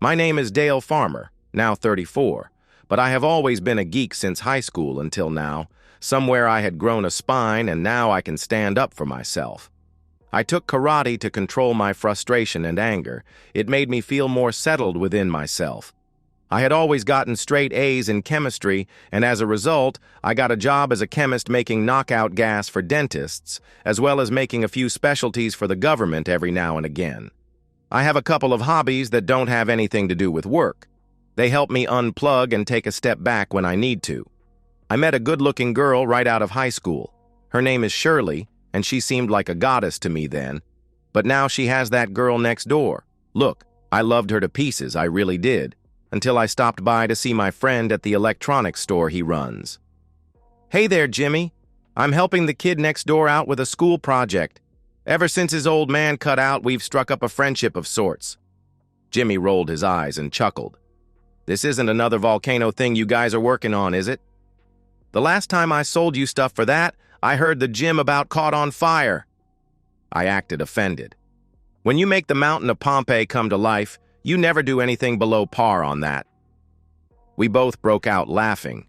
My name is Dale Farmer, now 34, but I have always been a geek since high school until now. Somewhere I had grown a spine and now I can stand up for myself. I took karate to control my frustration and anger. It made me feel more settled within myself. I had always gotten straight A's in chemistry, and as a result, I got a job as a chemist making knockout gas for dentists, as well as making a few specialties for the government every now and again. I have a couple of hobbies that don't have anything to do with work. They help me unplug and take a step back when I need to. I met a good-looking girl right out of high school. Her name is Shirley, and she seemed like a goddess to me then. But now she has that girl next door. Look, I loved her to pieces, I really did, until I stopped by to see my friend at the electronics store he runs. "Hey there, Jimmy. I'm helping the kid next door out with a school project. Ever since his old man cut out, we've struck up a friendship of sorts." Jimmy rolled his eyes and chuckled. "This isn't another volcano thing you guys are working on, is it? The last time I sold you stuff for that, I heard the gym about caught on fire." I acted offended. "When you make the mountain of Pompeii come to life, you never do anything below par on that." We both broke out laughing.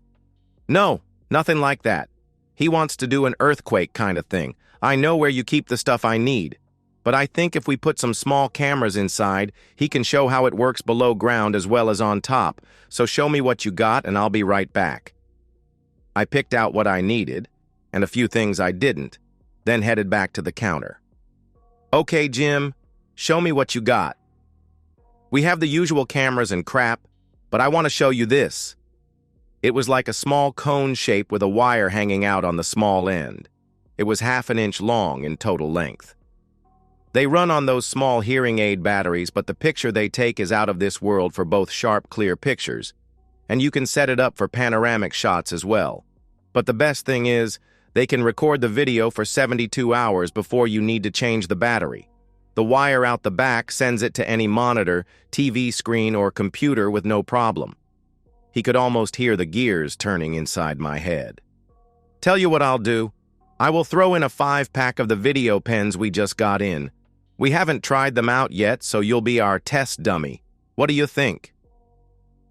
"No, nothing like that. He wants to do an earthquake kind of thing. I know where you keep the stuff I need. But I think if we put some small cameras inside, he can show how it works below ground as well as on top. So show me what you got and I'll be right back." I picked out what I needed, and a few things I didn't, then headed back to the counter. "Okay, Jim, show me what you got." "We have the usual cameras and crap, but I want to show you this." It was like a small cone shape with a wire hanging out on the small end. It was half an inch long in total length. They run on those small hearing aid batteries, but the picture they take is out of this world for both sharp, clear pictures, and you can set it up for panoramic shots as well. But the best thing is, they can record the video for 72 hours before you need to change the battery. The wire out the back sends it to any monitor, TV screen, or computer with no problem. He could almost hear the gears turning inside my head. "Tell you what I'll do. I will throw in a 5-pack of the video pens we just got in. We haven't tried them out yet, so you'll be our test dummy. What do you think?"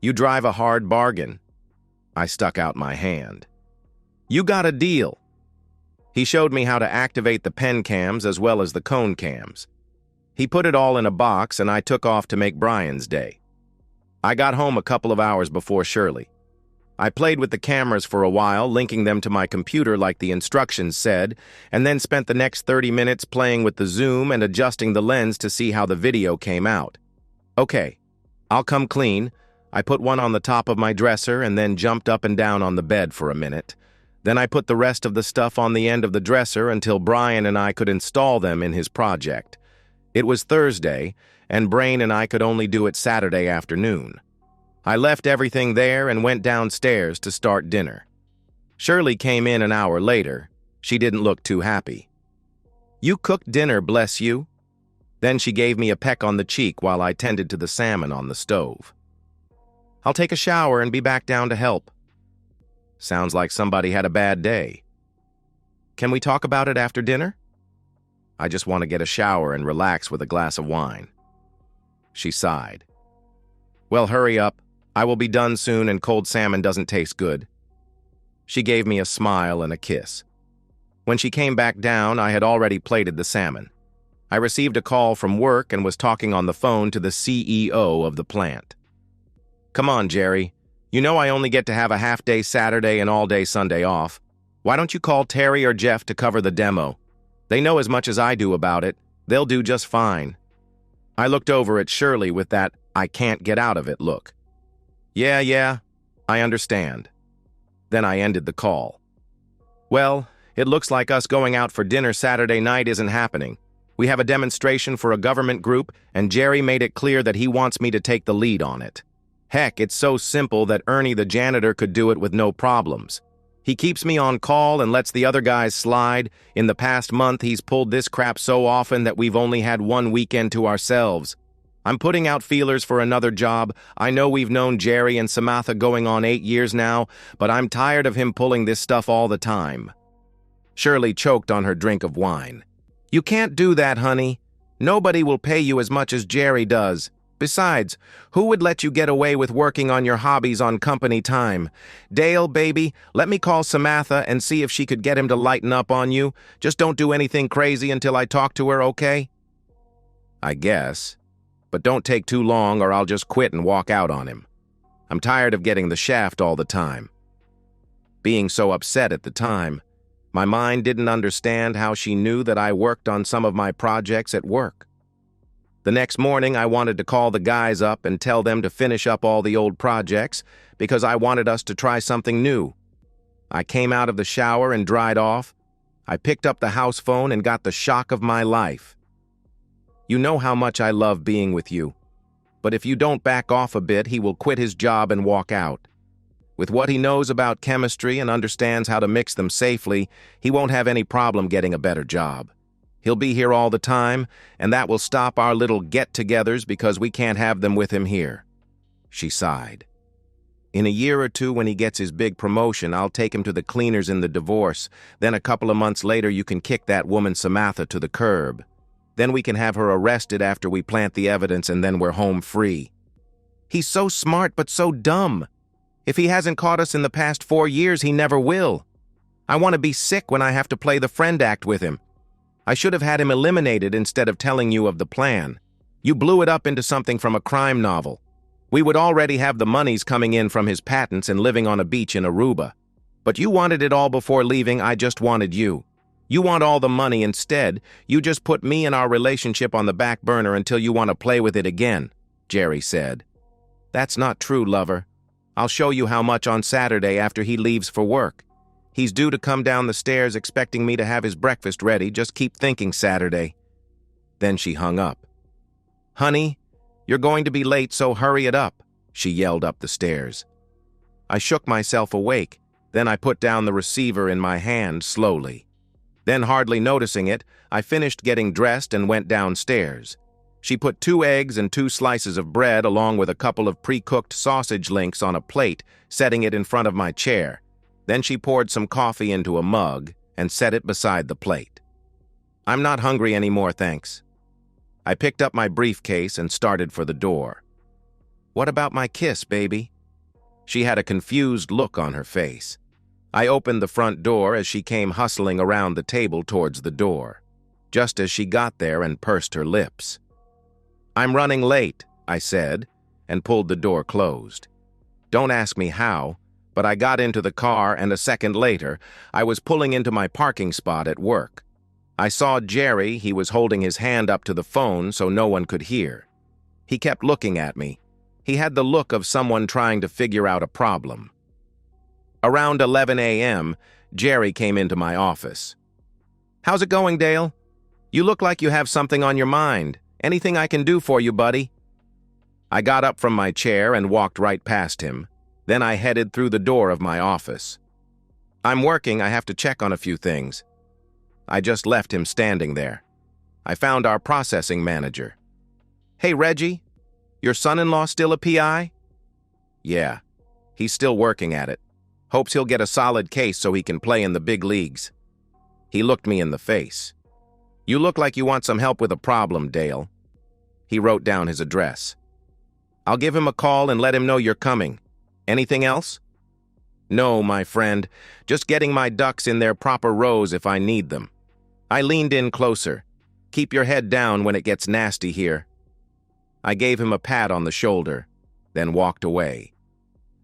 "You drive a hard bargain." I stuck out my hand. "You got a deal." He showed me how to activate the pen cams as well as the cone cams. He put it all in a box and I took off to make Brian's day. I got home a couple of hours before Shirley. I played with the cameras for a while, linking them to my computer like the instructions said, and then spent the next 30 minutes playing with the zoom and adjusting the lens to see how the video came out. "Okay, I'll come clean." I put one on the top of my dresser and then jumped up and down on the bed for a minute. Then I put the rest of the stuff on the end of the dresser until Brian and I could install them in his project. It was Thursday, and Brain and I could only do it Saturday afternoon. I left everything there and went downstairs to start dinner. Shirley came in an hour later. She didn't look too happy. "You cooked dinner, bless you." Then she gave me a peck on the cheek while I tended to the salmon on the stove. "I'll take a shower and be back down to help." Sounds like somebody had a bad day. "Can we talk about it after dinner?" "I just want to get a shower and relax with a glass of wine." She sighed. "Well, hurry up. I will be done soon and cold salmon doesn't taste good." She gave me a smile and a kiss. When she came back down, I had already plated the salmon. I received a call from work and was talking on the phone to the CEO of the plant. "Come on, Jerry. You know I only get to have a half-day Saturday and all-day Sunday off. Why don't you call Terry or Jeff to cover the demo? They know as much as I do about it. They'll do just fine." I looked over at Shirley with that "I can't get out of it" look. Yeah, I understand." Then I ended the call. "Well, it looks like us going out for dinner Saturday night isn't happening. We have a demonstration for a government group, and Jerry made it clear that he wants me to take the lead on it. Heck, it's so simple that Ernie the janitor could do it with no problems. He keeps me on call and lets the other guys slide. In the past month, he's pulled this crap so often that we've only had one weekend to ourselves. I'm putting out feelers for another job. I know we've known Jerry and Samantha going on 8 years now, but I'm tired of him pulling this stuff all the time." Shirley choked on her drink of wine. "You can't do that, honey. Nobody will pay you as much as Jerry does. Besides, who would let you get away with working on your hobbies on company time? Dale, baby, let me call Samantha and see if she could get him to lighten up on you. Just don't do anything crazy until I talk to her, okay? I guess. But don't take too long or I'll just quit and walk out on him. I'm tired of getting the shaft all the time. Being so upset at the time, my mind didn't understand how she knew that I worked on some of my projects at work. The next morning, I wanted to call the guys up and tell them to finish up all the old projects because I wanted us to try something new. I came out of the shower and dried off. I picked up the house phone and got the shock of my life. You know how much I love being with you, but if you don't back off a bit, he will quit his job and walk out. With what he knows about chemistry and understands how to mix them safely, he won't have any problem getting a better job. He'll be here all the time, and that will stop our little get-togethers because we can't have them with him here. She sighed. In a year or two, when he gets his big promotion, I'll take him to the cleaners in the divorce. Then a couple of months later, you can kick that woman Samantha to the curb. Then we can have her arrested after we plant the evidence, and then we're home free. He's so smart but so dumb. If he hasn't caught us in the past 4 years, he never will. I want to be sick when I have to play the friend act with him. I should have had him eliminated instead of telling you of the plan. You blew it up into something from a crime novel. We would already have the monies coming in from his patents and living on a beach in Aruba. But you wanted it all before leaving. I just wanted you. You want all the money instead. You just put me and our relationship on the back burner until you want to play with it again, Jerry said. That's not true, lover. I'll show you how much on Saturday after he leaves for work. He's due to come down the stairs expecting me to have his breakfast ready. Just keep thinking Saturday. Then she hung up. Honey, you're going to be late, so hurry it up, she yelled up the stairs. I shook myself awake. Then I put down the receiver in my hand slowly. Then, hardly noticing it, I finished getting dressed and went downstairs. She put 2 eggs and 2 slices of bread along with a couple of pre-cooked sausage links on a plate, setting it in front of my chair. Then she poured some coffee into a mug and set it beside the plate. I'm not hungry anymore, thanks. I picked up my briefcase and started for the door. What about my kiss, baby? She had a confused look on her face. I opened the front door as she came hustling around the table towards the door, just as she got there and pursed her lips. I'm running late, I said, and pulled the door closed. Don't ask me how, but I got into the car, and a second later, I was pulling into my parking spot at work. I saw Jerry. He was holding his hand up to the phone so no one could hear. He kept looking at me. He had the look of someone trying to figure out a problem. Around 11 a.m., Jerry came into my office. How's it going, Dale? You look like you have something on your mind. Anything I can do for you, buddy? I got up from my chair and walked right past him. Then I headed through the door of my office. I'm working. I have to check on a few things. I just left him standing there. I found our processing manager. Hey, Reggie, your son-in-law still a PI? Yeah, he's still working at it. Hopes he'll get a solid case so he can play in the big leagues. He looked me in the face. You look like you want some help with a problem, Dale. He wrote down his address. I'll give him a call and let him know you're coming. Anything else? No, my friend. Just getting my ducks in their proper rows if I need them. I leaned in closer. Keep your head down when it gets nasty here. I gave him a pat on the shoulder, then walked away.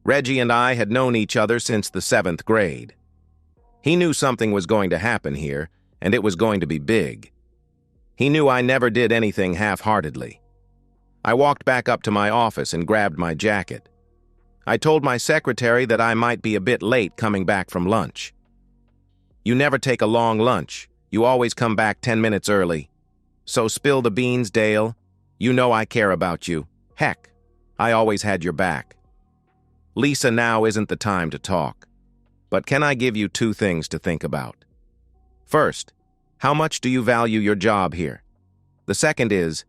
Reggie and I had known each other since the 7th grade. He knew something was going to happen here, and it was going to be big. He knew I never did anything half-heartedly. I walked back up to my office and grabbed my jacket. I told my secretary that I might be a bit late coming back from lunch. You never take a long lunch. You always come back 10 minutes early. So spill the beans, Dale. You know I care about you. Heck, I always had your back. Lisa, now isn't the time to talk. But can I give you 2 things to think about? First, how much do you value your job here? The second is,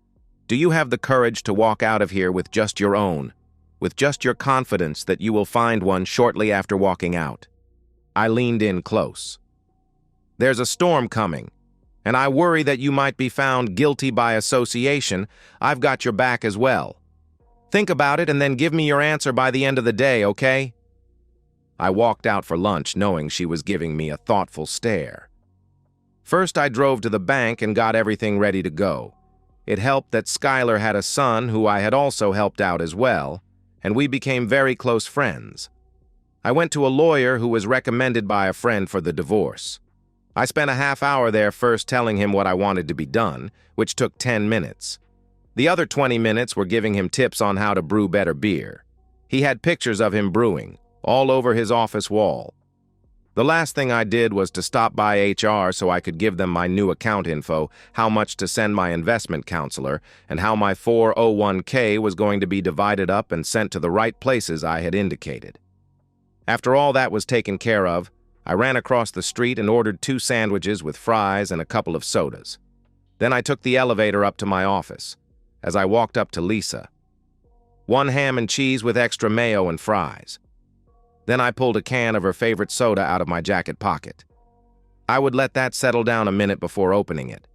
do you have the courage to walk out of here with just your own, with just your confidence that you will find one shortly after walking out? I leaned in close. There's a storm coming, and I worry that you might be found guilty by association. I've got your back as well. Think about it and then give me your answer by the end of the day, okay? I walked out for lunch knowing she was giving me a thoughtful stare. First, I drove to the bank and got everything ready to go. It helped that Skylar had a son who I had also helped out as well, and we became very close friends. I went to a lawyer who was recommended by a friend for the divorce. I spent a half hour there first telling him what I wanted to be done, which took 10 minutes. The other 20 minutes were giving him tips on how to brew better beer. He had pictures of him brewing, all over his office wall. The last thing I did was to stop by HR so I could give them my new account info, how much to send my investment counselor, and how my 401k was going to be divided up and sent to the right places I had indicated. After all that was taken care of, I ran across the street and ordered 2 sandwiches with fries and a couple of sodas. Then I took the elevator up to my office. As I walked up to Lisa, 1 ham and cheese with extra mayo and fries. Then I pulled a can of her favorite soda out of my jacket pocket. I would let that settle down a minute before opening it.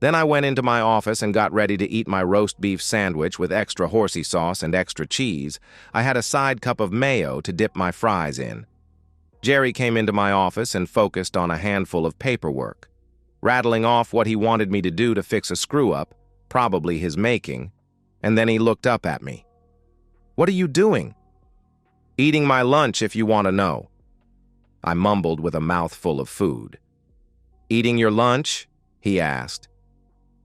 Then I went into my office and got ready to eat my roast beef sandwich with extra horsey sauce and extra cheese. I had a side cup of mayo to dip my fries in. Jerry came into my office and focused on a handful of paperwork, rattling off what he wanted me to do to fix a screw-up, probably his making, and then he looked up at me. "What are you doing?" "Eating my lunch, if you want to know." I mumbled with a mouthful of food. "Eating your lunch?" he asked.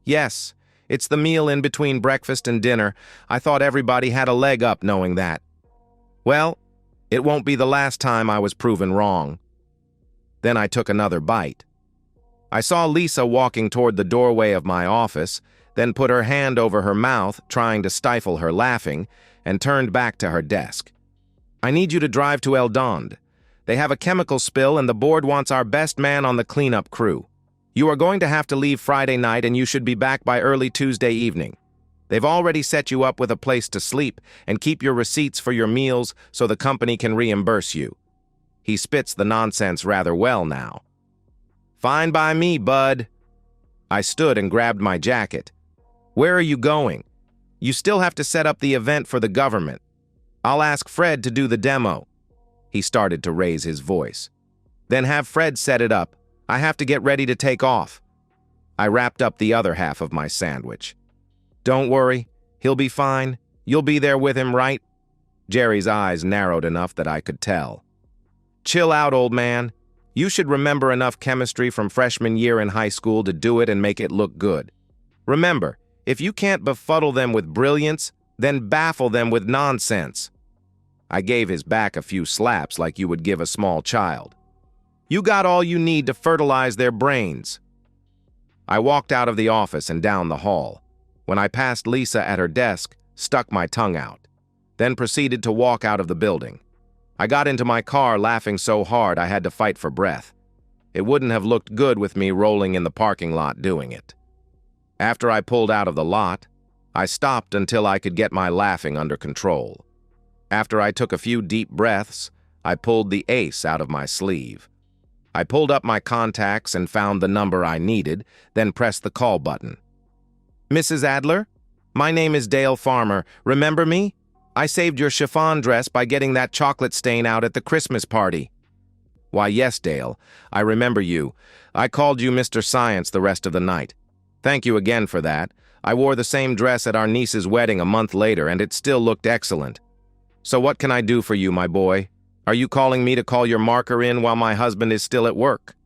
"Yes, it's the meal in between breakfast and dinner. I thought everybody had a leg up knowing that." "Well, it won't be the last time I was proven wrong." Then I took another bite. I saw Lisa walking toward the doorway of my office, then put her hand over her mouth, trying to stifle her laughing, and turned back to her desk. "I need you to drive to El Donde. They have a chemical spill and the board wants our best man on the cleanup crew. You are going to have to leave Friday night and you should be back by early Tuesday evening. They've already set you up with a place to sleep and keep your receipts for your meals so the company can reimburse you." He spits the nonsense rather well now. "Fine by me, bud." I stood and grabbed my jacket. "Where are you going?" "You still have to set up the event for the government. I'll ask Fred to do the demo." He started to raise his voice. "Then have Fred set it up. I have to get ready to take off." I wrapped up the other half of my sandwich. "Don't worry, he'll be fine. You'll be there with him, right?" Jerry's eyes narrowed enough that I could tell. "Chill out, old man. You should remember enough chemistry from freshman year in high school to do it and make it look good. Remember, if you can't befuddle them with brilliance, then baffle them with nonsense." I gave his back a few slaps like you would give a small child. "You got all you need to fertilize their brains." I walked out of the office and down the hall. When I passed Lisa at her desk, stuck my tongue out, then proceeded to walk out of the building. I got into my car laughing so hard I had to fight for breath. It wouldn't have looked good with me rolling in the parking lot doing it. After I pulled out of the lot, I stopped until I could get my laughing under control. After I took a few deep breaths, I pulled the ace out of my sleeve. I pulled up my contacts and found the number I needed, then pressed the call button. "Mrs. Adler? My name is Dale Farmer. Remember me? I saved your chiffon dress by getting that chocolate stain out at the Christmas party." "Why, yes, Dale. I remember you. I called you Mr. Science the rest of the night. Thank you again for that. I wore the same dress at our niece's wedding a month later, and it still looked excellent. So what can I do for you, my boy? Are you calling me to call your marker in while my husband is still at work?"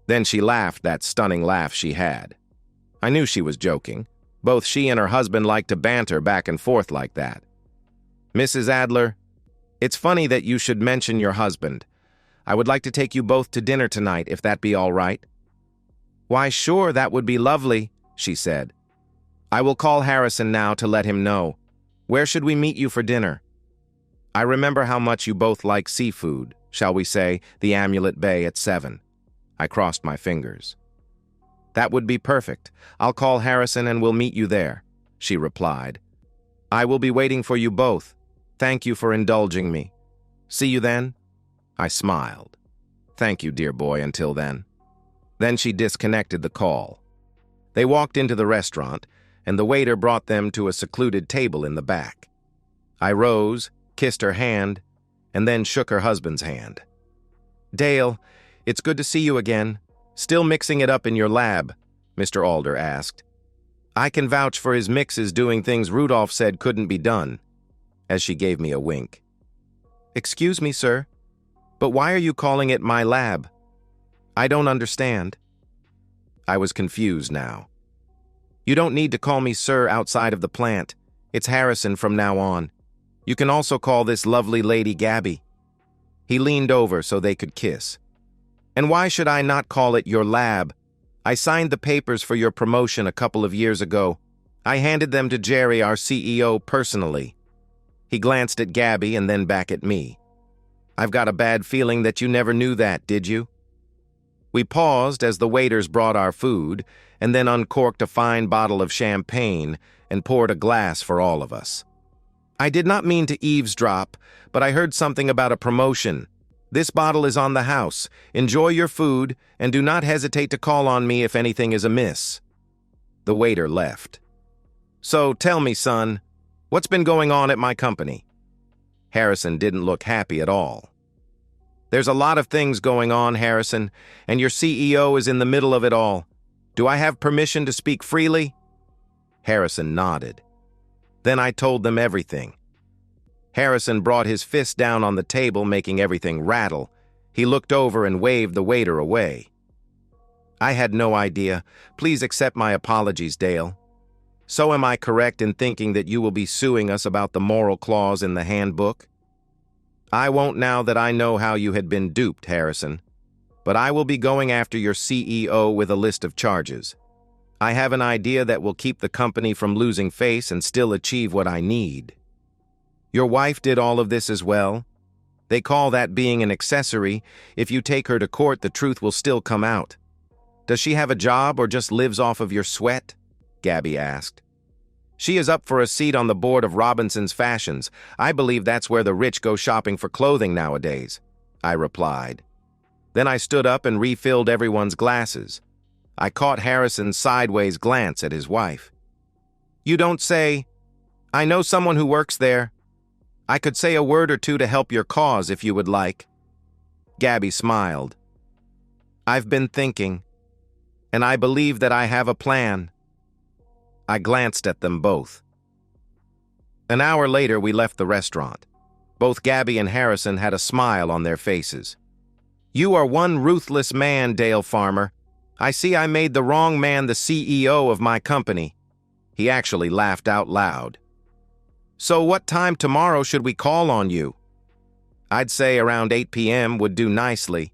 Then she laughed that stunning laugh she had. I knew she was joking. Both she and her husband liked to banter back and forth like that. "Mrs. Adler, it's funny that you should mention your husband. I would like to take you both to dinner tonight, if that be all right." "Why, sure, that would be lovely," she said. "I will call Harrison now to let him know. Where should we meet you for dinner?" "I remember how much you both like seafood, shall we say, the Amulet Bay at 7. I crossed my fingers. "That would be perfect. I'll call Harrison and we'll meet you there," she replied. "I will be waiting for you both. Thank you for indulging me. See you then?" I smiled. "Thank you, dear boy, until then." Then she disconnected the call. They walked into the restaurant, and the waiter brought them to a secluded table in the back. I rose, kissed her hand, and then shook her husband's hand. "Dale, it's good to see you again. Still mixing it up in your lab?" Mr. Alder asked. "I can vouch for his mixes doing things Rudolph said couldn't be done," as she gave me a wink. "Excuse me, sir, but why are you calling it my lab? I don't understand." I was confused now. "You don't need to call me sir outside of the plant. It's Harrison from now on. You can also call this lovely lady Gabby." He leaned over so they could kiss. "And why should I not call it your lab? I signed the papers for your promotion a couple of years ago. I handed them to Jerry, our CEO, personally." He glanced at Gabby and then back at me. "I've got a bad feeling that you never knew that, did you?" We paused as the waiters brought our food and then uncorked a fine bottle of champagne and poured a glass for all of us. "I did not mean to eavesdrop, but I heard something about a promotion. This bottle is on the house. Enjoy your food and do not hesitate to call on me if anything is amiss." The waiter left. "So tell me, son, what's been going on at my company?" Harrison didn't look happy at all. "There's a lot of things going on, Harrison, and your CEO is in the middle of it all. Do I have permission to speak freely?" Harrison nodded. Then I told them everything. Harrison brought his fist down on the table, making everything rattle. He looked over and waved the waiter away. "I had no idea. Please accept my apologies, Dale. So am I correct in thinking that you will be suing us about the moral clause in the handbook?" "I won't now that I know how you had been duped, Harrison. But I will be going after your CEO with a list of charges. I have an idea that will keep the company from losing face and still achieve what I need." "Your wife did all of this as well? They call that being an accessory. If you take her to court, the truth will still come out. Does she have a job or just lives off of your sweat?" Gabby asked. "She is up for a seat on the board of Robinson's Fashions. I believe that's where the rich go shopping for clothing nowadays," I replied. Then I stood up and refilled everyone's glasses. I caught Harrison's sideways glance at his wife. "You don't say? I know someone who works there. I could say a word or two to help your cause if you would like." Gabby smiled. "I've been thinking, and I believe that I have a plan." I glanced at them both. An hour later, we left the restaurant. Both Gabby and Harrison had a smile on their faces. "You are one ruthless man, Dale Farmer. I see I made the wrong man the CEO of my company." He actually laughed out loud. "So what time tomorrow should we call on you?" "I'd say around 8 p.m. would do nicely."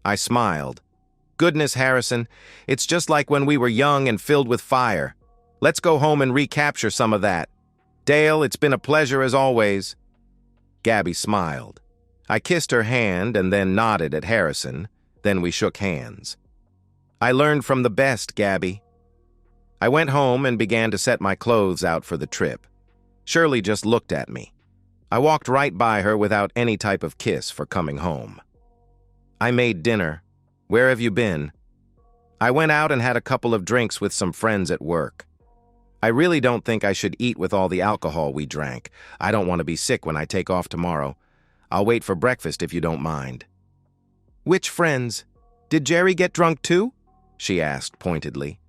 I smiled. "Goodness, Harrison, it's just like when we were young and filled with fire. Let's go home and recapture some of that. Dale, it's been a pleasure as always." Gabby smiled. I kissed her hand and then nodded at Harrison. Then we shook hands. "I learned from the best, Gabby." I went home and began to set my clothes out for the trip. Shirley just looked at me. I walked right by her without any type of kiss for coming home. "I made dinner. Where have you been?" "I went out and had a couple of drinks with some friends at work. I really don't think I should eat with all the alcohol we drank. I don't want to be sick when I take off tomorrow. I'll wait for breakfast if you don't mind." "Which friends? Did Jerry get drunk too?" she asked pointedly.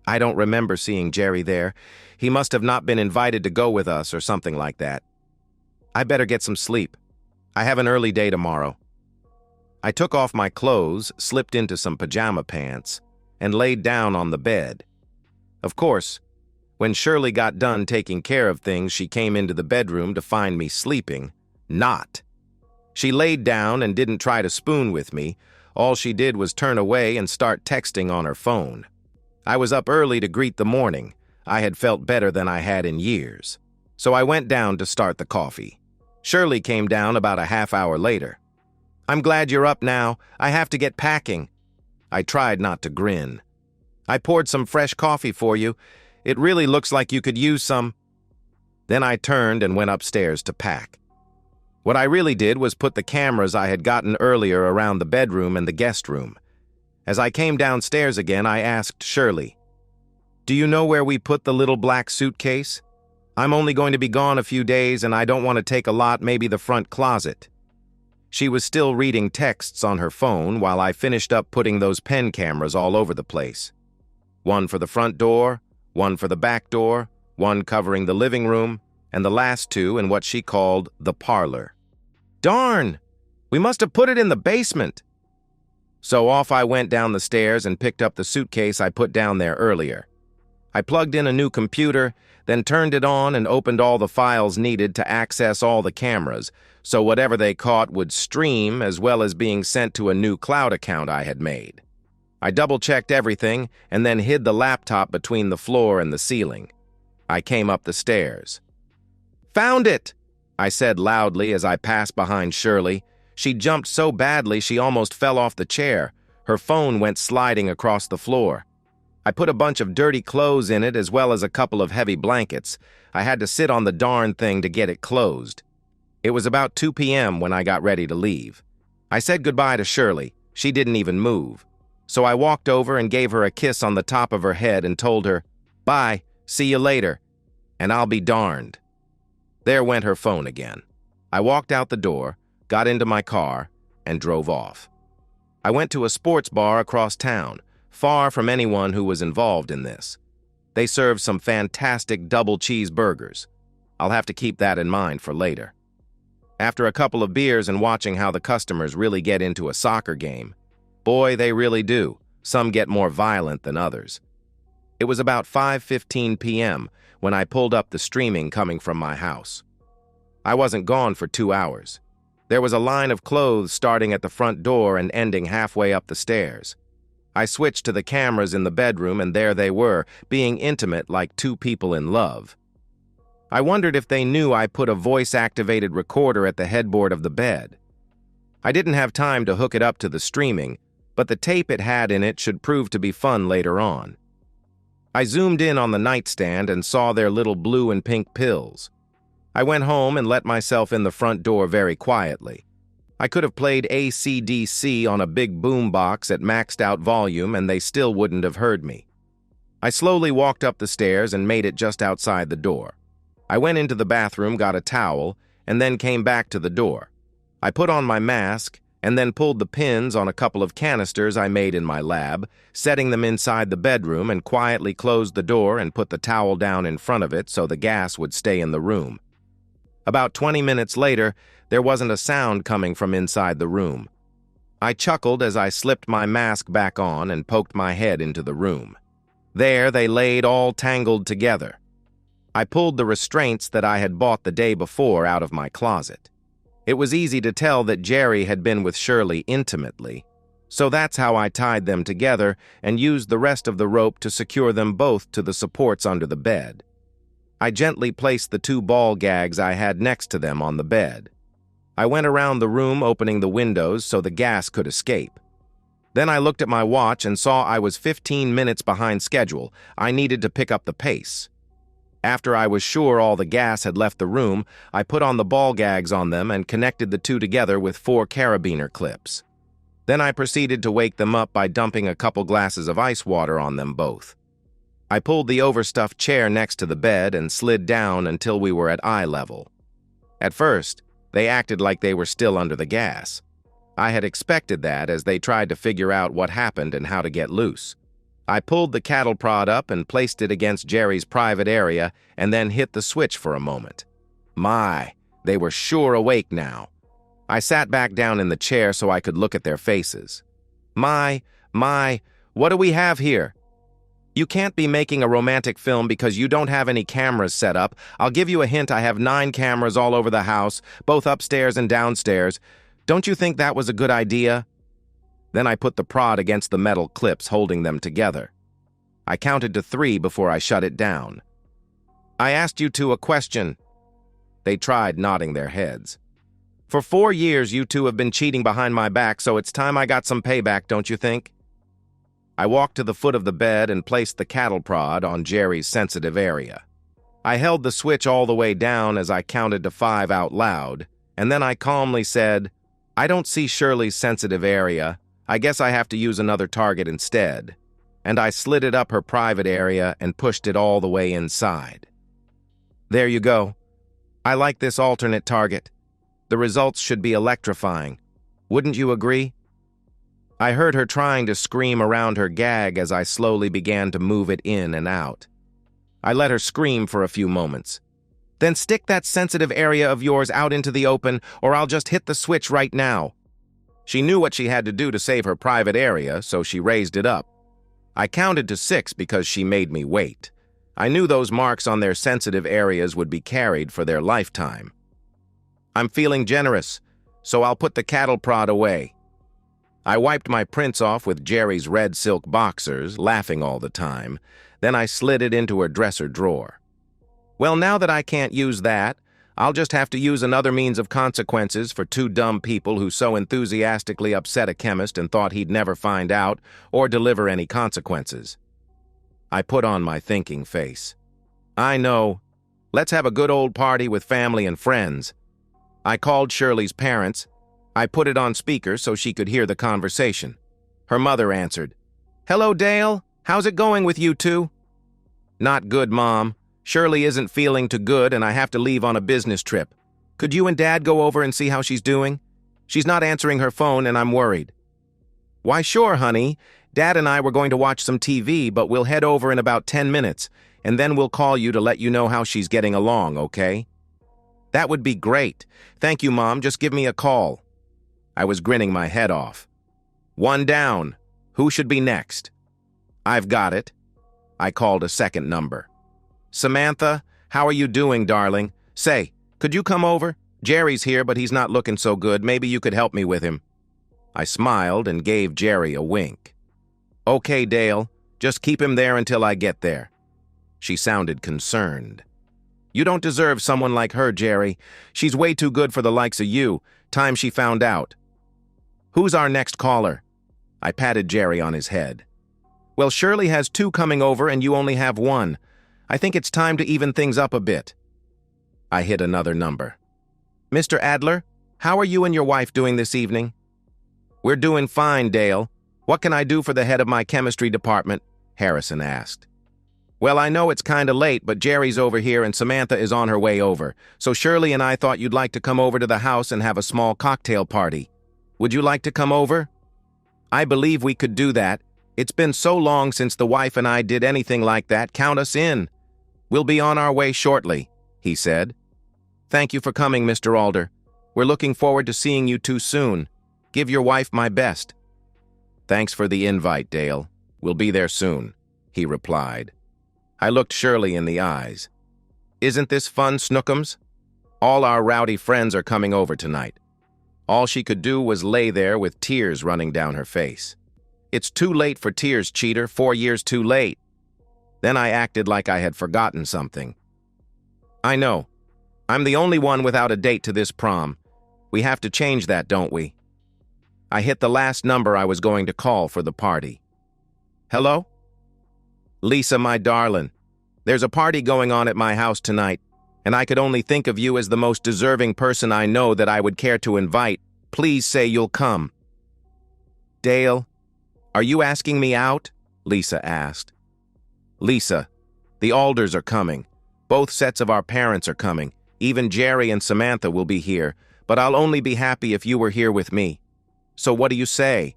"I don't remember seeing Jerry there. He must have not been invited to go with us or something like that. I better get some sleep. I have an early day tomorrow." I took off my clothes, slipped into some pajama pants, and laid down on the bed. Of course, when Shirley got done taking care of things, she came into the bedroom to find me sleeping. Not. She laid down and didn't try to spoon with me. All she did was turn away and start texting on her phone. I was up early to greet the morning. I had felt better than I had in years. So I went down to start the coffee. Shirley came down about a half hour later. "I'm glad you're up now. I have to get packing." I tried not to grin. "I poured some fresh coffee for you. It really looks like you could use some." Then I turned and went upstairs to pack. What I really did was put the cameras I had gotten earlier around the bedroom and the guest room. As I came downstairs again, I asked Shirley, "Do you know where we put the little black suitcase?" I'm only going to be gone a few days and I don't want to take a lot, maybe the front closet. She was still reading texts on her phone while I finished up putting those pen cameras all over the place. One for the front door, one for the back door, one covering the living room, and the last two in what she called the parlor. Darn! We must have put it in the basement. So off I went down the stairs and picked up the suitcase I put down there earlier. I plugged in a new computer, then turned it on and opened all the files needed to access all the cameras, so whatever they caught would stream as well as being sent to a new cloud account I had made. I double-checked everything and then hid the laptop between the floor and the ceiling. I came up the stairs. "Found it!" I said loudly as I passed behind Shirley. She jumped so badly she almost fell off the chair. Her phone went sliding across the floor. I put a bunch of dirty clothes in it as well as a couple of heavy blankets. I had to sit on the darn thing to get it closed. It was about 2 p.m. when I got ready to leave. I said goodbye to Shirley. She didn't even move. So I walked over and gave her a kiss on the top of her head and told her, "Bye, see you later," and I'll be darned. There went her phone again. I walked out the door, got into my car, and drove off. I went to a sports bar across town, far from anyone who was involved in this. They served some fantastic double cheeseburgers. I'll have to keep that in mind for later. After a couple of beers and watching how the customers really get into a soccer game, boy, they really do. Some get more violent than others. It was about 5:15 p.m. when I pulled up the streaming coming from my house. I wasn't gone for 2 hours. There was a line of clothes starting at the front door and ending halfway up the stairs. I switched to the cameras in the bedroom and there they were, being intimate like two people in love. I wondered if they knew I put a voice-activated recorder at the headboard of the bed. I didn't have time to hook it up to the streaming, but the tape it had in it should prove to be fun later on. I zoomed in on the nightstand and saw their little blue and pink pills. I went home and let myself in the front door very quietly. I could have played AC/DC on a big boombox at maxed-out volume and they still wouldn't have heard me. I slowly walked up the stairs and made it just outside the door. I went into the bathroom, got a towel, and then came back to the door. I put on my mask and then pulled the pins on a couple of canisters I made in my lab, setting them inside the bedroom, and quietly closed the door and put the towel down in front of it so the gas would stay in the room. About 20 minutes later, there wasn't a sound coming from inside the room. I chuckled as I slipped my mask back on and poked my head into the room. There they laid all tangled together. I pulled the restraints that I had bought the day before out of my closet. It was easy to tell that Jerry had been with Shirley intimately, so that's how I tied them together and used the rest of the rope to secure them both to the supports under the bed. I gently placed the 2 ball gags I had next to them on the bed. I went around the room opening the windows so the gas could escape. Then I looked at my watch and saw I was 15 minutes behind schedule. I needed to pick up the pace. After I was sure all the gas had left the room, I put on the ball gags on them and connected the 2 together with 4 carabiner clips. Then I proceeded to wake them up by dumping a couple glasses of ice water on them both. I pulled the overstuffed chair next to the bed and slid down until we were at eye level. At first, they acted like they were still under the gas. I had expected that as they tried to figure out what happened and how to get loose. I pulled the cattle prod up and placed it against Jerry's private area and then hit the switch for a moment. My, they were sure awake now. I sat back down in the chair so I could look at their faces. My, what do we have here? You can't be making a romantic film because you don't have any cameras set up. I'll give you a hint, I have 9 cameras all over the house, both upstairs and downstairs. Don't you think that was a good idea? Then I put the prod against the metal clips holding them together. I counted to 3 before I shut it down. I asked you 2 a question. They tried nodding their heads. For 4 years you 2 have been cheating behind my back, so it's time I got some payback, don't you think? I walked to the foot of the bed and placed the cattle prod on Jerry's sensitive area. I held the switch all the way down as I counted to 5 out loud, and then I calmly said, "I don't see Shirley's sensitive area. I guess I have to use another target instead." And I slid it up her private area and pushed it all the way inside. There you go. I like this alternate target. The results should be electrifying. Wouldn't you agree? I heard her trying to scream around her gag as I slowly began to move it in and out. I let her scream for a few moments. Then stick that sensitive area of yours out into the open, or I'll just hit the switch right now. She knew what she had to do to save her private area, so she raised it up. I counted to 6 because she made me wait. I knew those marks on their sensitive areas would be carried for their lifetime. I'm feeling generous, so I'll put the cattle prod away. I wiped my prints off with Jerry's red silk boxers, laughing all the time. Then I slid it into her dresser drawer. Well, now that I can't use that, I'll just have to use another means of consequences for 2 dumb people who so enthusiastically upset a chemist and thought he'd never find out or deliver any consequences. I put on my thinking face. I know. Let's have a good old party with family and friends. I called Shirley's parents. I put it on speaker so she could hear the conversation. Her mother answered. "Hello, Dale. How's it going with you two?" "Not good, Mom. Shirley isn't feeling too good and I have to leave on a business trip. Could you and Dad go over and see how she's doing? She's not answering her phone and I'm worried." "Why, sure, honey. Dad and I were going to watch some TV, but we'll head over in about 10 minutes, and then we'll call you to let you know how she's getting along, okay?" "That would be great. Thank you, Mom. Just give me a call." I was grinning my head off. "One down. Who should be next?" "I've got it." I called a second number. "Samantha, how are you doing, darling? Say, could you come over? Jerry's here, but he's not looking so good. Maybe you could help me with him." I smiled and gave Jerry a wink. "Okay, Dale. Just keep him there until I get there." She sounded concerned. "You don't deserve someone like her, Jerry. She's way too good for the likes of you. Time she found out." "Who's our next caller?" I patted Jerry on his head. "Well, Shirley has 2 coming over and you only have 1. I think it's time to even things up a bit." I hit another number. "Mr. Adler, how are you and your wife doing this evening?" "We're doing fine, Dale. What can I do for the head of my chemistry department?" Harrison asked. "Well, I know it's kinda late, but Jerry's over here and Samantha is on her way over, so Shirley and I thought you'd like to come over to the house and have a small cocktail party. Would you like to come over?" "I believe we could do that. It's been so long since the wife and I did anything like that. Count us in. We'll be on our way shortly," he said. "Thank you for coming, Mr. Alder. We're looking forward to seeing you two soon. Give your wife my best." "Thanks for the invite, Dale. We'll be there soon," he replied. I looked Shirley in the eyes. "Isn't this fun, Snookums? All our rowdy friends are coming over tonight." All she could do was lay there with tears running down her face. "It's too late for tears, cheater. 4 years too late." Then I acted like I had forgotten something. "I know. I'm the only one without a date to this prom. We have to change that, don't we?" I hit the last number I was going to call for the party. "Hello?" "Lisa, my darling, there's a party going on at my house tonight, and I could only think of you as the most deserving person I know that I would care to invite. Please say you'll come." "Dale, are you asking me out?" Lisa asked. "Lisa, the Alders are coming. Both sets of our parents are coming. Even Jerry and Samantha will be here, but I'll only be happy if you were here with me. So what do you say?"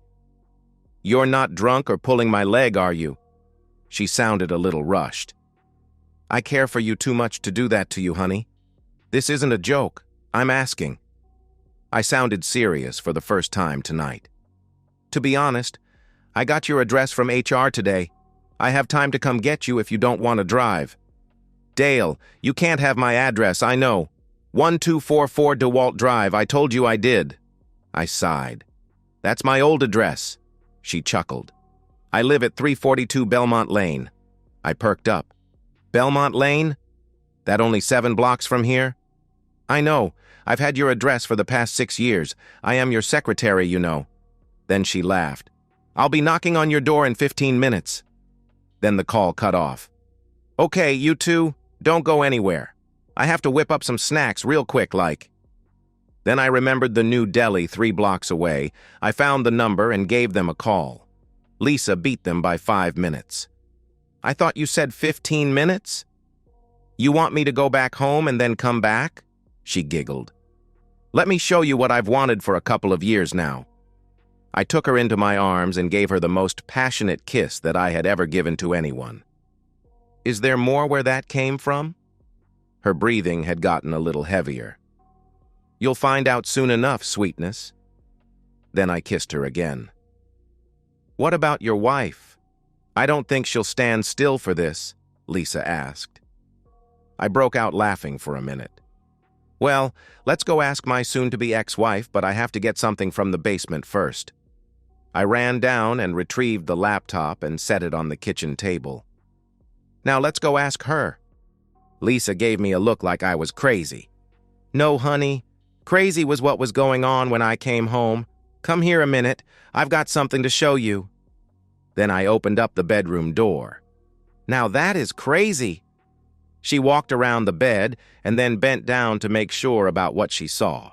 "You're not drunk or pulling my leg, are you?" She sounded a little rushed. "I care for you too much to do that to you, honey. This isn't a joke. I'm asking." I sounded serious for the first time tonight. "To be honest, I got your address from HR today. I have time to come get you if you don't want to drive." "Dale, you can't have my address, I know. 1244 DeWalt Drive, I told you I did." I sighed. "That's my old address." She chuckled. "I live at 342 Belmont Lane." I perked up. "Belmont Lane? That only 7 blocks from here?" "I know. I've had your address for the past 6 years. I am your secretary, you know." Then she laughed. "I'll be knocking on your door in 15 minutes. Then the call cut off. "Okay, you two, don't go anywhere. I have to whip up some snacks real quick like." Then I remembered the new deli 3 blocks away. I found the number and gave them a call. Lisa beat them by 5 minutes. "I thought you said 15 minutes?" You want me to go back home and then come back? She giggled. Let me show you what I've wanted for a couple of years now. I took her into my arms and gave her the most passionate kiss that I had ever given to anyone. Is there more where that came from? Her breathing had gotten a little heavier. You'll find out soon enough, sweetness. Then I kissed her again. What about your wife? I don't think she'll stand still for this, Lisa asked. I broke out laughing for a minute. Well, let's go ask my soon-to-be ex-wife, but I have to get something from the basement first. I ran down and retrieved the laptop and set it on the kitchen table. Now let's go ask her. Lisa gave me a look like I was crazy. No, honey. Crazy was what was going on when I came home. Come here a minute. I've got something to show you. Then I opened up the bedroom door. Now that is crazy. She walked around the bed and then bent down to make sure about what she saw.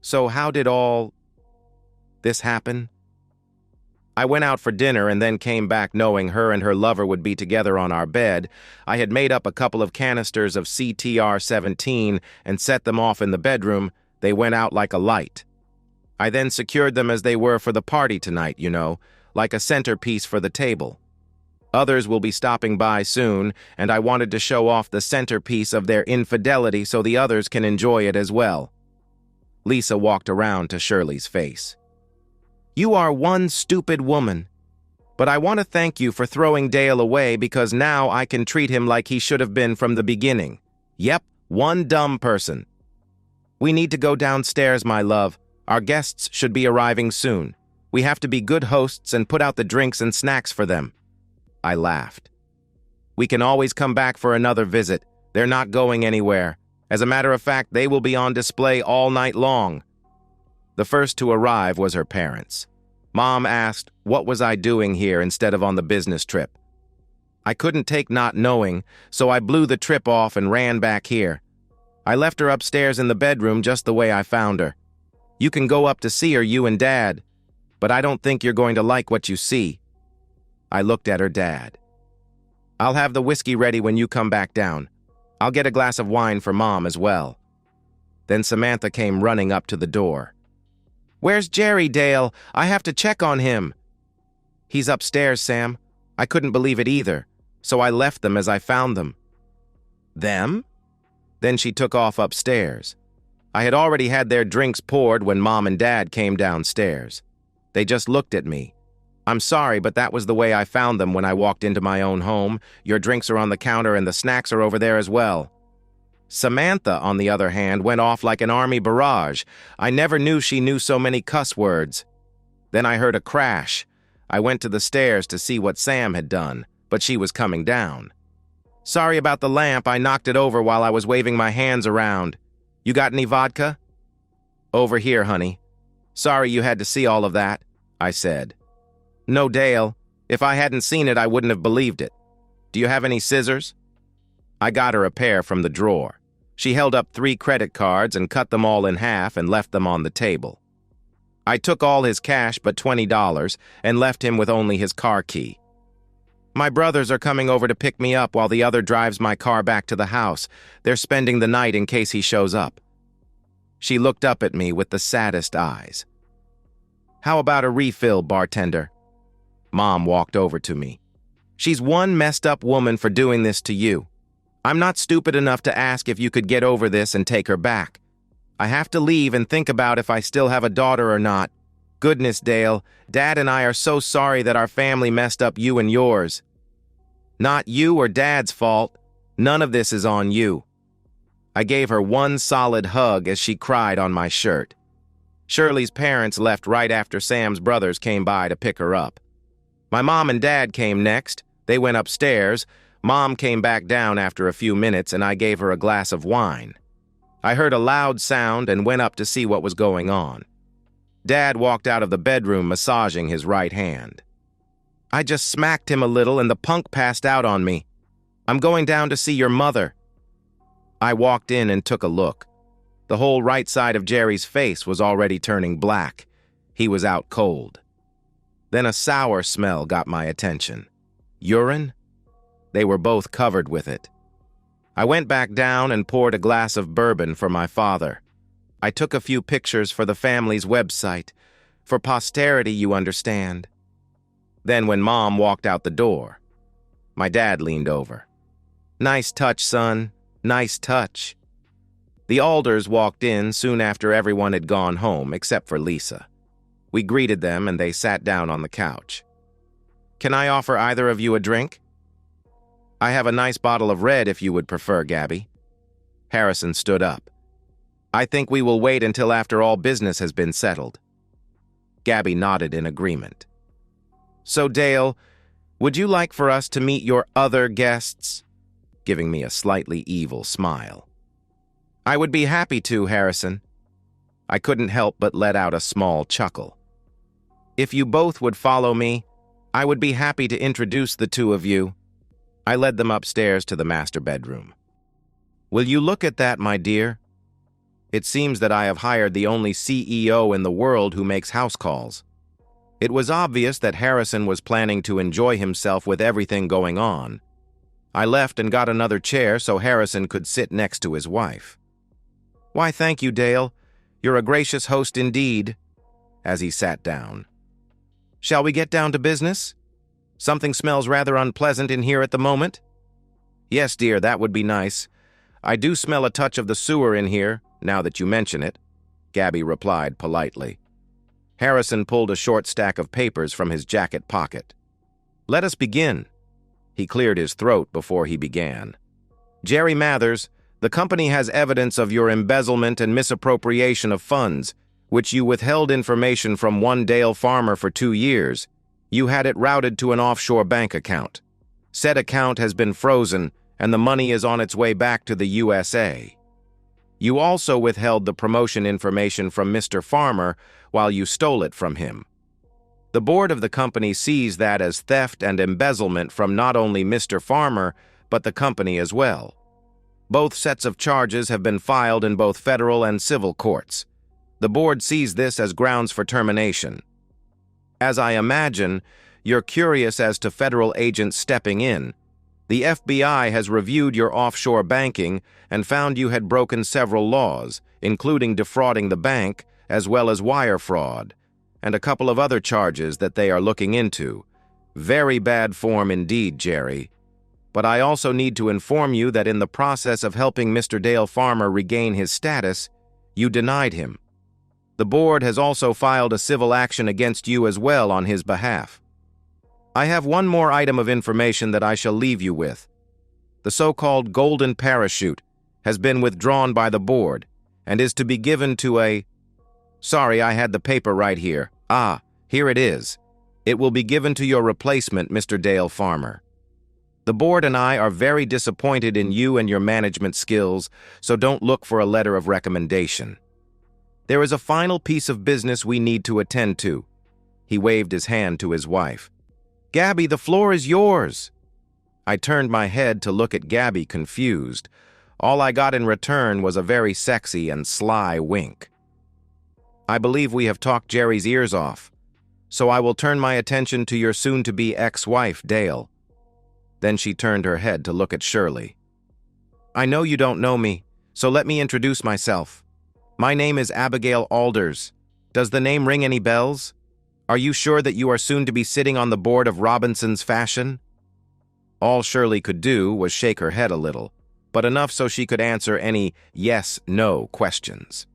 So how did all this happen? I went out for dinner and then came back knowing her and her lover would be together on our bed. I had made up a couple of canisters of CTR-17 and set them off in the bedroom. They went out like a light. I then secured them as they were for the party tonight, you know, like a centerpiece for the table. Others will be stopping by soon, and I wanted to show off the centerpiece of their infidelity so the others can enjoy it as well. Lisa walked around to Shirley's face. You are one stupid woman. But I want to thank you for throwing Dale away because now I can treat him like he should have been from the beginning. Yep, one dumb person. We need to go downstairs, my love. Our guests should be arriving soon. We have to be good hosts and put out the drinks and snacks for them. I laughed. We can always come back for another visit. They're not going anywhere. As a matter of fact, they will be on display all night long. The first to arrive was her parents. Mom asked, what was I doing here instead of on the business trip? I couldn't take not knowing, so I blew the trip off and ran back here. I left her upstairs in the bedroom just the way I found her. You can go up to see her, you and Dad, but I don't think you're going to like what you see. I looked at her dad. I'll have the whiskey ready when you come back down. I'll get a glass of wine for Mom as well. Then Samantha came running up to the door. Where's Jerry, Dale? I have to check on him. He's upstairs, Sam. I couldn't believe it either, so I left them as I found them. Them? Then she took off upstairs. I had already had their drinks poured when Mom and Dad came downstairs. They just looked at me. I'm sorry, but that was the way I found them when I walked into my own home. Your drinks are on the counter and the snacks are over there as well. Samantha, on the other hand, went off like an army barrage. I never knew she knew so many cuss words. Then I heard a crash. I went to the stairs to see what Sam had done, but she was coming down. Sorry about the lamp, I knocked it over while I was waving my hands around. You got any vodka? Over here, honey. Sorry you had to see all of that, I said. No, Dale. If I hadn't seen it, I wouldn't have believed it. Do you have any scissors? I got her a pair from the drawer. She held up 3 credit cards and cut them all in half and left them on the table. I took all his cash but $20 and left him with only his car key. My brothers are coming over to pick me up while the other drives my car back to the house. They're spending the night in case he shows up. She looked up at me with the saddest eyes. How about a refill, bartender? Mom walked over to me. She's one messed up woman for doing this to you. I'm not stupid enough to ask if you could get over this and take her back. I have to leave and think about if I still have a daughter or not. Goodness, Dale, Dad and I are so sorry that our family messed up you and yours. Not you or Dad's fault. None of this is on you. I gave her one solid hug as she cried on my shirt. Shirley's parents left right after Sam's brothers came by to pick her up. My mom and Dad came next. They went upstairs. Mom came back down after a few minutes and I gave her a glass of wine. I heard a loud sound and went up to see what was going on. Dad walked out of the bedroom massaging his right hand. I just smacked him a little and the punk passed out on me. I'm going down to see your mother. I walked in and took a look. The whole right side of Jerry's face was already turning black. He was out cold. Then a sour smell got my attention. Urine? They were both covered with it. I went back down and poured a glass of bourbon for my father. I took a few pictures for the family's website. For posterity, you understand. Then when Mom walked out the door, my dad leaned over. "Nice touch, son. Nice touch." The Alders walked in soon after everyone had gone home, except for Lisa. We greeted them and they sat down on the couch. "Can I offer either of you a drink?" "I have a nice bottle of red if you would prefer, Gabby." Harrison stood up. "I think we will wait until after all business has been settled." Gabby nodded in agreement. "So, Dale, would you like for us to meet your other guests?" Giving me a slightly evil smile. "I would be happy to, Harrison." I couldn't help but let out a small chuckle. "If you both would follow me, I would be happy to introduce the two of you." I led them upstairs to the master bedroom. "Will you look at that, my dear? It seems that I have hired the only CEO in the world who makes house calls." It was obvious that Harrison was planning to enjoy himself with everything going on. I left and got another chair so Harrison could sit next to his wife. "Why, thank you, Dale. You're a gracious host indeed," as he sat down. "Shall we get down to business? Something smells rather unpleasant in here at the moment." "Yes, dear, that would be nice. I do smell a touch of the sewer in here, now that you mention it," Gabby replied politely. Harrison pulled a short stack of papers from his jacket pocket. "Let us begin." He cleared his throat before he began. "Jerry Mathers, the company has evidence of your embezzlement and misappropriation of funds, which you withheld information from one Dale farmer for 2 years. You had it routed to an offshore bank account. Said account has been frozen, and the money is on its way back to the USA. You also withheld the promotion information from Mr. Farmer while you stole it from him. The board of the company sees that as theft and embezzlement from not only Mr. Farmer, but the company as well. Both sets of charges have been filed in both federal and civil courts. The board sees this as grounds for termination. As I imagine, you're curious as to federal agents stepping in. The FBI has reviewed your offshore banking and found you had broken several laws, including defrauding the bank, as well as wire fraud, and a couple of other charges that they are looking into. Very bad form indeed, Jerry. But I also need to inform you that in the process of helping Mr. Dale Farmer regain his status, you denied him. The board has also filed a civil action against you as well on his behalf. I have one more item of information that I shall leave you with. The so-called golden parachute has been withdrawn by the board and is to be given to a... Sorry, I had the paper right here. Ah, here it is. It will be given to your replacement, Mr. Dale Farmer. The board and I are very disappointed in you and your management skills, so don't look for a letter of recommendation. There is a final piece of business we need to attend to. He waved his hand to his wife. Gabby, the floor is yours. I turned my head to look at Gabby, confused. All I got in return was a very sexy and sly wink. I believe we have talked Jerry's ears off, so I will turn my attention to your soon-to-be ex-wife, Dale. Then she turned her head to look at Shirley. I know you don't know me, so let me introduce myself. My name is Abigail Alders. Does the name ring any bells? Are you sure that you are soon to be sitting on the board of Robinson's Fashion? All Shirley could do was shake her head a little, but enough so she could answer any yes-no questions.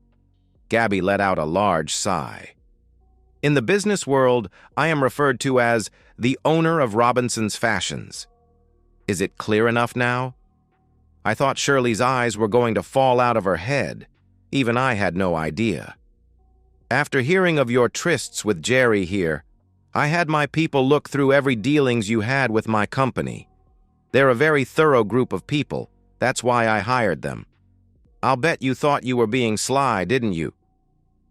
Gabby let out a large sigh. In the business world, I am referred to as the owner of Robinson's Fashions. Is it clear enough now? I thought Shirley's eyes were going to fall out of her head. Even I had no idea. After hearing of your trysts with Jerry here, I had my people look through every dealings you had with my company. They're a very thorough group of people. That's why I hired them. I'll bet you thought you were being sly, didn't you?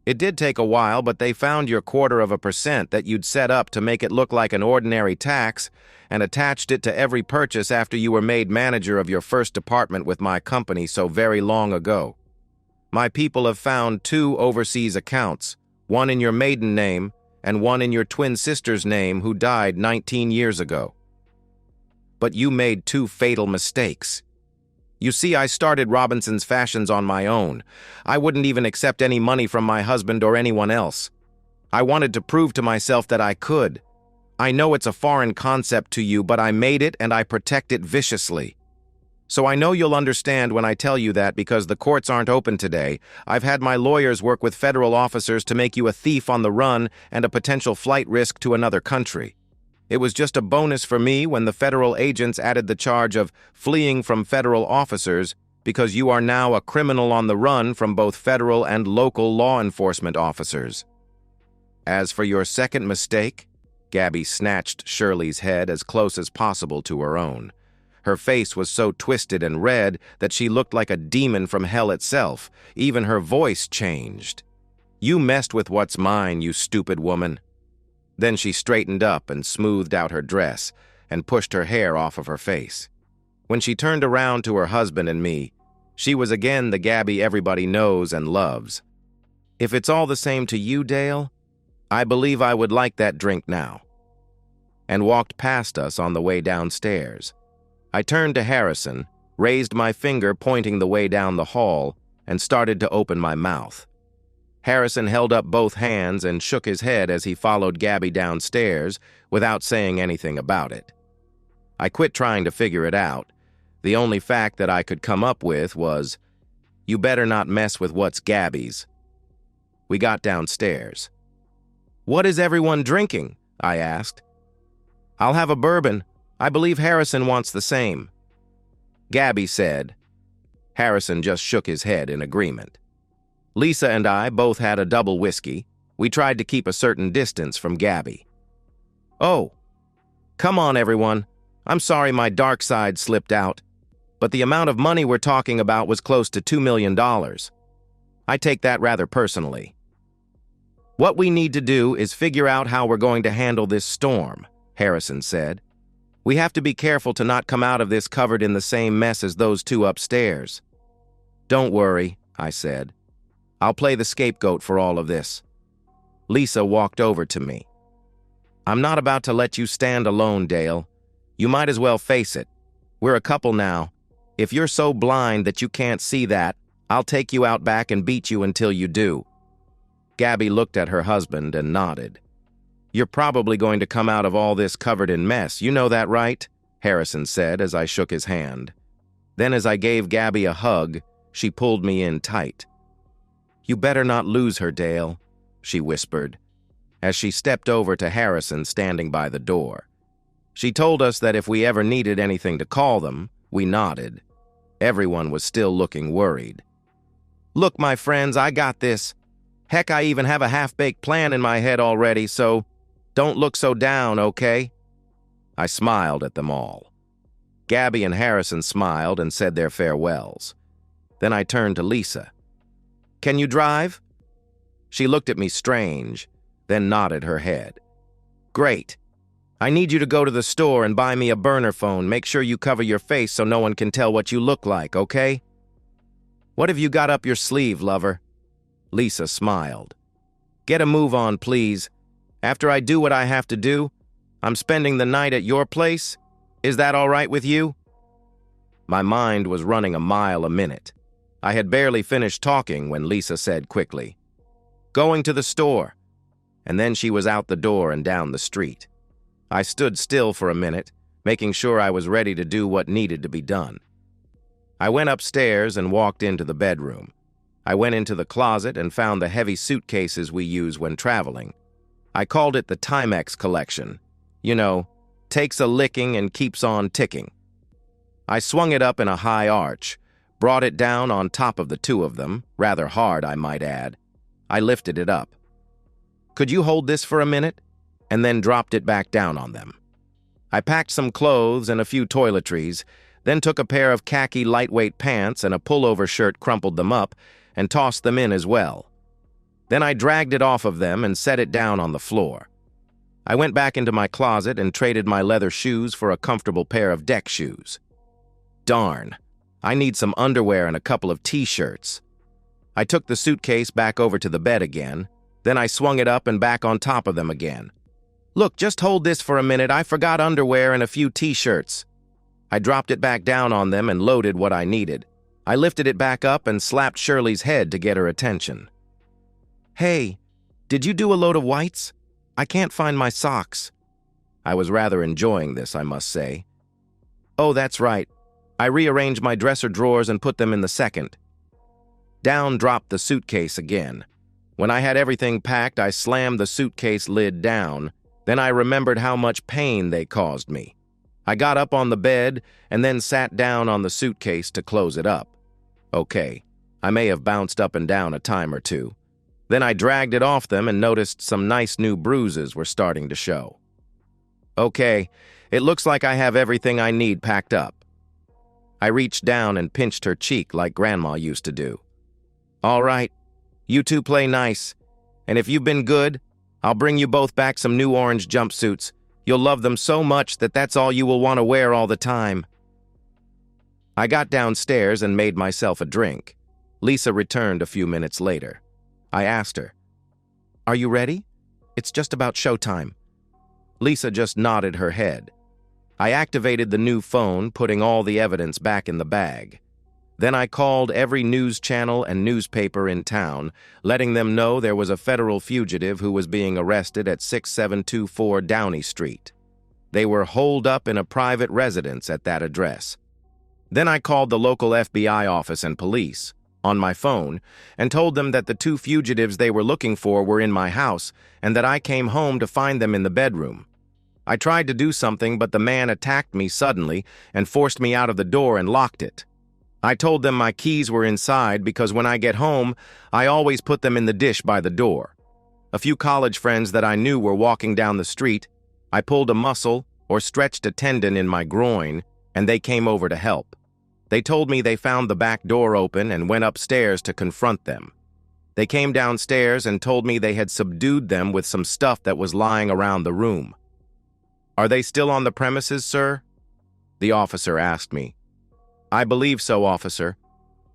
It did take a while, but they found your 0.25% that you'd set up to make it look like an ordinary tax and attached it to every purchase after you were made manager of your first department with my company so very long ago. My people have found 2 overseas accounts, one in your maiden name and one in your twin sister's name who died 19 years ago. But you made 2 fatal mistakes. You see, I started Robinson's Fashions on my own. I wouldn't even accept any money from my husband or anyone else. I wanted to prove to myself that I could. I know it's a foreign concept to you, but I made it and I protect it viciously. So I know you'll understand when I tell you that because the courts aren't open today, I've had my lawyers work with federal officers to make you a thief on the run and a potential flight risk to another country. It was just a bonus for me when the federal agents added the charge of fleeing from federal officers because you are now a criminal on the run from both federal and local law enforcement officers. As for your second mistake, Gabby snatched Shirley's head as close as possible to her own. Her face was so twisted and red that she looked like a demon from hell itself. Even her voice changed. You messed with what's mine, you stupid woman. Then she straightened up and smoothed out her dress and pushed her hair off of her face. When she turned around to her husband and me, she was again the Gabby everybody knows and loves. If it's all the same to you, Dale, I believe I would like that drink now. And walked past us on the way downstairs. I turned to Harrison, raised my finger pointing the way down the hall, and started to open my mouth. Harrison held up both hands and shook his head as he followed Gabby downstairs without saying anything about it. I quit trying to figure it out. The only fact that I could come up with was, you better not mess with what's Gabby's. We got downstairs. What is everyone drinking? I asked. I'll have a bourbon. I believe Harrison wants the same. Gabby said. Harrison just shook his head in agreement. Lisa and I both had a double whiskey. We tried to keep a certain distance from Gabby. Oh, come on, everyone. I'm sorry my dark side slipped out, but the amount of money we're talking about was close to $2 million. I take that rather personally. What we need to do is figure out how we're going to handle this storm, Harrison said. We have to be careful to not come out of this covered in the same mess as those two upstairs. Don't worry, I said. I'll play the scapegoat for all of this. Lisa walked over to me. I'm not about to let you stand alone, Dale. You might as well face it. We're a couple now. If you're so blind that you can't see that, I'll take you out back and beat you until you do. Gabby looked at her husband and nodded. You're probably going to come out of all this covered in mess, you know that, right? Harrison said as I shook his hand. Then as I gave Gabby a hug, she pulled me in tight. You better not lose her, Dale, she whispered, as she stepped over to Harrison standing by the door. She told us that if we ever needed anything to call them, we nodded. Everyone was still looking worried. Look, my friends, I got this. Heck, I even have a half-baked plan in my head already, so don't look so down, okay? I smiled at them all. Gabby and Harrison smiled and said their farewells. Then I turned to Lisa. Can you drive? She looked at me strange, then nodded her head. Great. I need you to go to the store and buy me a burner phone. Make sure you cover your face so no one can tell what you look like, okay? What have you got up your sleeve, lover? Lisa smiled. Get a move on, please. After I do what I have to do, I'm spending the night at your place. Is that all right with you? My mind was running a mile a minute. I had barely finished talking when Lisa said quickly, Going to the store. And then she was out the door and down the street. I stood still for a minute, making sure I was ready to do what needed to be done. I went upstairs and walked into the bedroom. I went into the closet and found the heavy suitcases we use when traveling. I called it the Timex collection. You know, takes a licking and keeps on ticking. I swung it up in a high arch, brought it down on top of the two of them, rather hard, I might add. I lifted it up. Could you hold this for a minute? And then dropped it back down on them. I packed some clothes and a few toiletries, then took a pair of khaki lightweight pants and a pullover shirt, crumpled them up, and tossed them in as well. Then I dragged it off of them and set it down on the floor. I went back into my closet and traded my leather shoes for a comfortable pair of deck shoes. Darn, I need some underwear and a couple of t-shirts. I took the suitcase back over to the bed again, then I swung it up and back on top of them again. Look, just hold this for a minute. I forgot underwear and a few t-shirts. I dropped it back down on them and loaded what I needed. I lifted it back up and slapped Shirley's head to get her attention. "Hey, did you do a load of whites? I can't find my socks." I was rather enjoying this, I must say. "Oh, that's right. I rearranged my dresser drawers and put them in the second." Down dropped the suitcase again. When I had everything packed, I slammed the suitcase lid down. Then I remembered how much pain they caused me. I got up on the bed and then sat down on the suitcase to close it up. Okay, I may have bounced up and down a time or two. Then I dragged it off them and noticed some nice new bruises were starting to show. Okay, it looks like I have everything I need packed up. I reached down and pinched her cheek like Grandma used to do. "All right, you two play nice, and if you've been good, I'll bring you both back some new orange jumpsuits. You'll love them so much that that's all you will want to wear all the time." I got downstairs and made myself a drink. Lisa returned a few minutes later. I asked her, "Are you ready? It's just about showtime." Lisa just nodded her head. I activated the new phone, putting all the evidence back in the bag. Then I called every news channel and newspaper in town, letting them know there was a federal fugitive who was being arrested at 6724 Downey Street. They were holed up in a private residence at that address. Then I called the local FBI office and police on my phone and told them that the two fugitives they were looking for were in my house and that I came home to find them in the bedroom. I tried to do something, but the man attacked me suddenly and forced me out of the door and locked it. I told them my keys were inside because when I get home, I always put them in the dish by the door. A few college friends that I knew were walking down the street. I pulled a muscle or stretched a tendon in my groin, and they came over to help. They told me they found the back door open and went upstairs to confront them. They came downstairs and told me they had subdued them with some stuff that was lying around the room. "Are they still on the premises, sir?" the officer asked me. "I believe so, officer.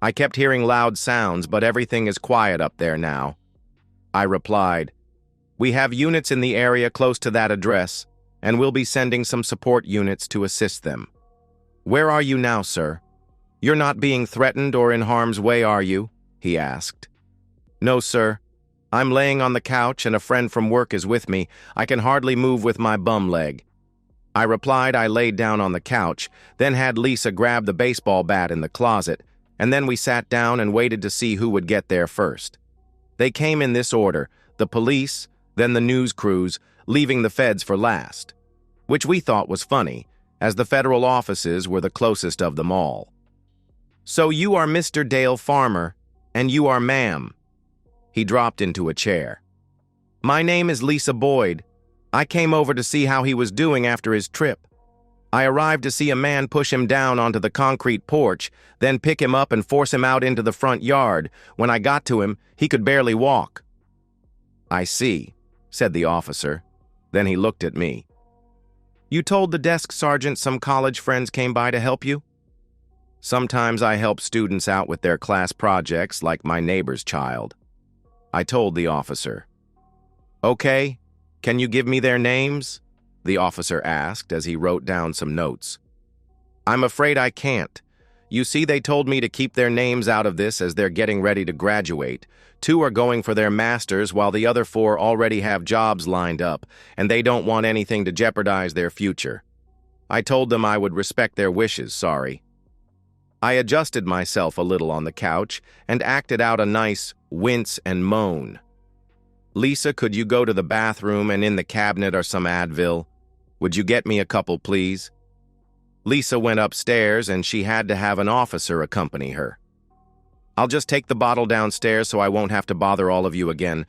I kept hearing loud sounds, but everything is quiet up there now." I replied, "We have units in the area close to that address, and we'll be sending some support units to assist them." "Where are you now, sir? You're not being threatened or in harm's way, are you?" he asked. "No, sir. I'm laying on the couch and a friend from work is with me. I can hardly move with my bum leg." I replied I laid down on the couch, then had Lisa grab the baseball bat in the closet, and then we sat down and waited to see who would get there first. They came in this order: the police, then the news crews, leaving the feds for last, which we thought was funny, as the federal offices were the closest of them all. "So you are Mr. Dale Farmer, and you are ma'am." He dropped into a chair. "My name is Lisa Boyd. I came over to see how he was doing after his trip. I arrived to see a man push him down onto the concrete porch, then pick him up and force him out into the front yard. When I got to him, he could barely walk." "I see," said the officer. Then he looked at me. "You told the desk sergeant some college friends came by to help you?" "Sometimes I help students out with their class projects, like my neighbor's child," I told the officer. "Okay. Can you give me their names?" the officer asked as he wrote down some notes. "I'm afraid I can't. You see, they told me to keep their names out of this as they're getting ready to graduate. 2 are going for their masters while the other 4 already have jobs lined up, and they don't want anything to jeopardize their future. I told them I would respect their wishes, sorry." I adjusted myself a little on the couch and acted out a nice wince and moan. "Lisa, could you go to the bathroom and in the cabinet are some Advil? Would you get me a couple, please?" Lisa went upstairs and she had to have an officer accompany her. "I'll just take the bottle downstairs so I won't have to bother all of you again.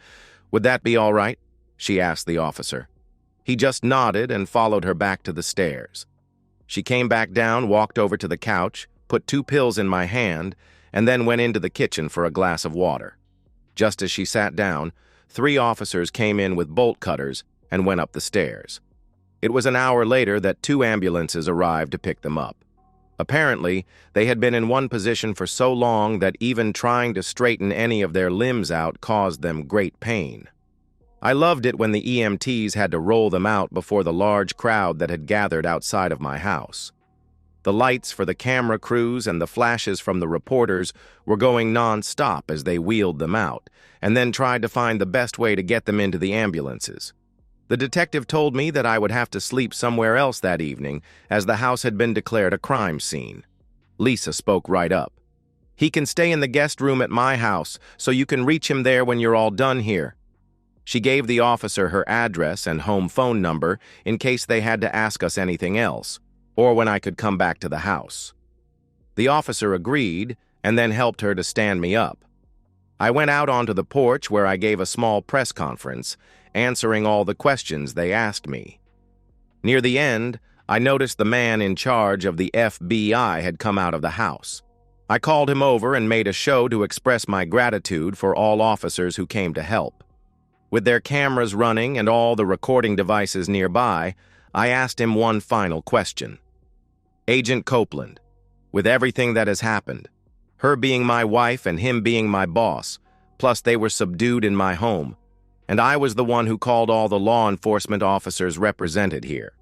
Would that be all right?" she asked the officer. He just nodded and followed her back to the stairs. She came back down, walked over to the couch, put 2 pills in my hand, and then went into the kitchen for a glass of water. Just as she sat down, 3 officers came in with bolt cutters and went up the stairs. It was an hour later that 2 ambulances arrived to pick them up. Apparently, they had been in one position for so long that even trying to straighten any of their limbs out caused them great pain. I loved it when the EMTs had to roll them out before the large crowd that had gathered outside of my house. The lights for the camera crews and the flashes from the reporters were going non-stop as they wheeled them out, and then tried to find the best way to get them into the ambulances. The detective told me that I would have to sleep somewhere else that evening, as the house had been declared a crime scene. Lisa spoke right up. "He can stay in the guest room at my house, so you can reach him there when you're all done here." She gave the officer her address and home phone number in case they had to ask us anything else, or when I could come back to the house. The officer agreed and then helped her to stand me up. I went out onto the porch where I gave a small press conference, answering all the questions they asked me. Near the end, I noticed the man in charge of the FBI had come out of the house. I called him over and made a show to express my gratitude for all officers who came to help. With their cameras running and all the recording devices nearby, I asked him one final question. "Agent Copeland, with everything that has happened, her being my wife and him being my boss, plus they were subdued in my home, and I was the one who called all the law enforcement officers represented here.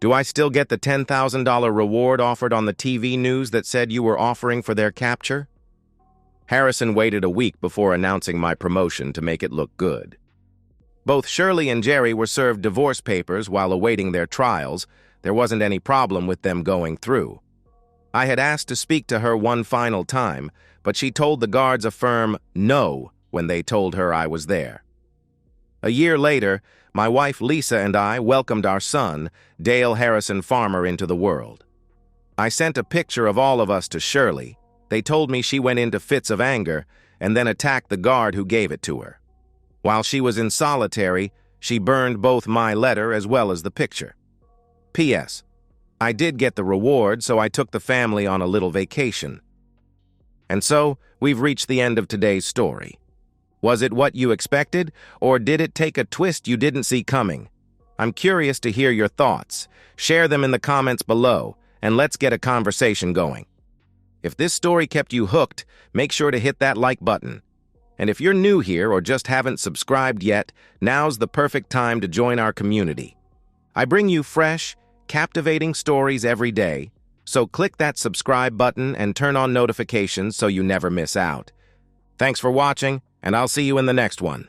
Do I still get the $10,000 reward offered on the TV news that said you were offering for their capture?" Harrison waited a week before announcing my promotion to make it look good. Both Shirley and Jerry were served divorce papers while awaiting their trials. There wasn't any problem with them going through. I had asked to speak to her one final time, but she told the guards a firm no when they told her I was there. A year later, my wife Lisa and I welcomed our son, Dale Harrison Farmer, into the world. I sent a picture of all of us to Shirley. They told me she went into fits of anger and then attacked the guard who gave it to her. While she was in solitary, she burned both my letter as well as the picture. P.S. I did get the reward, so I took the family on a little vacation. And so, we've reached the end of today's story. Was it what you expected, or did it take a twist you didn't see coming? I'm curious to hear your thoughts. Share them in the comments below, and let's get a conversation going. If this story kept you hooked, make sure to hit that like button. And if you're new here or just haven't subscribed yet, now's the perfect time to join our community. I bring you fresh, captivating stories every day, so click that subscribe button and turn on notifications so you never miss out. Thanks for watching, and I'll see you in the next one.